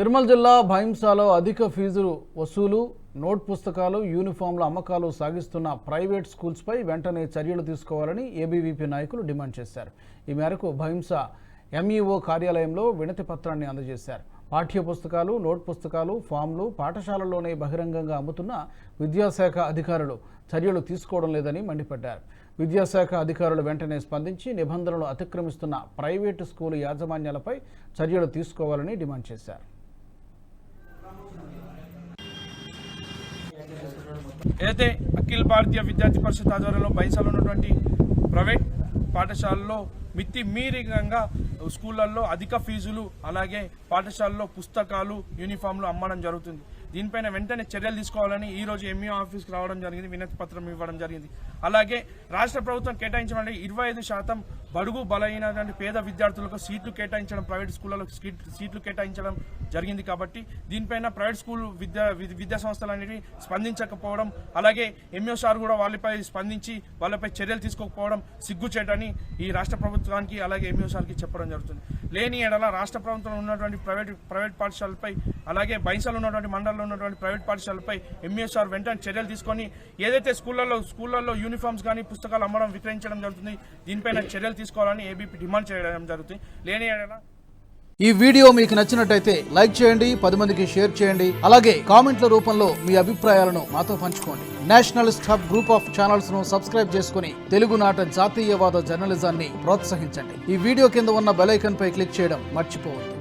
నిర్మల్ జిల్లా భైంసాలో అధిక ఫీజులు వసూలు, నోట్ పుస్తకాలు, యూనిఫామ్ల అమ్మకాలు సాగిస్తున్న ప్రైవేట్ స్కూల్స్పై వెంటనే చర్యలు తీసుకోవాలని ఏబీవీపీ నాయకులు డిమాండ్ చేశారు. ఈ మేరకు భైంసా ఎంఈఓ కార్యాలయంలో వినతి పత్రాన్ని అందజేశారు. పాఠ్య పుస్తకాలు, నోట్ పుస్తకాలు, ఫామ్లు పాఠశాలల్లోనే బహిరంగంగా అమ్ముతున్న విద్యాశాఖ అధికారులు చర్యలు తీసుకోవడం లేదని మండిపడ్డారు. విద్యాశాఖ అధికారులు వెంటనే స్పందించి నిబంధనలు అతిక్రమిస్తున్న ప్రైవేటు స్కూలు యాజమాన్యాలపై చర్యలు తీసుకోవాలని డిమాండ్ చేశారు. ఏదైతే అఖిల భారతీయ విద్యార్థి పరిషత్ ఆధ్వర్యంలో భైంసాలో ఉన్నటువంటి ప్రైవేట్ పాఠశాలలో మితిమీరిగా స్కూళ్ళల్లో అధిక ఫీజులు, అలాగే పాఠశాలలో పుస్తకాలు, యూనిఫామ్లు అమ్మడం జరుగుతుంది. దీనిపైన వెంటనే చర్యలు తీసుకోవాలని ఈరోజు ఎంఈఓ ఆఫీస్కి రావడం జరిగింది, వినతి పత్రం ఇవ్వడం జరిగింది. అలాగే రాష్ట్ర ప్రభుత్వం కేటాయించడం 25% బడుగు బలహీన పేద విద్యార్థులకు సీట్లు కేటాయించడం, ప్రైవేట్ స్కూళ్ళలో సీట్లు కేటాయించడం జరిగింది. కాబట్టి దీనిపైన ప్రైవేట్ స్కూల్ విద్యా సంస్థలు అనేవి స్పందించకపోవడం, అలాగే ఎంఈఓ సార్ కూడా వాళ్ళపై స్పందించి వాళ్ళపై చర్యలు తీసుకోకపోవడం సిగ్గుచేటని ఈ రాష్ట్ర ప్రభుత్వానికి అలాగే ఎంఈఓ సార్కి చెప్పడం జరుగుతుంది. లేని ఎడల రాష్ట్ర ప్రభుత్వంలో ఉన్నటువంటి ప్రైవేట్ పాఠశాలపై, అలాగే భైంసాలో ఉన్నటువంటి మండలంలో ఉన్నటువంటి ప్రైవేట్ పాఠశాలపై ఎంఈఓ సార్ వెంటనే చర్యలు తీసుకొని ఏదైతే స్కూళ్ళల్లో యూనిఫామ్స్ కానీ పుస్తకాలు అమ్మడం, విక్రయించడం జరుగుతుంది, దీనిపైన చర్యలు తీసుకోవాలని ఏబీపీ డిమాండ్ చేయడం జరుగుతుంది. లేని ఎడల ఈ వీడియో మీకు నచ్చినట్టయితే లైక్ చేయండి, 10 మందికి షేర్ చేయండి. అలాగే కామెంట్ల రూపంలో మీ అభిప్రాయాలను మాతో పంచుకోండి. Nationalist hub group of channels ను సబ్స్క్రైబ్ చేసుకుని తెలుగునాట జాతీయవాద జర్నలిజాన్ని ప్రోత్సహించండి. ఈ వీడియో కింద ఉన్న బెల్ ఐకాన్ పై క్లిక్ చేయడం మర్చిపోవద్దు.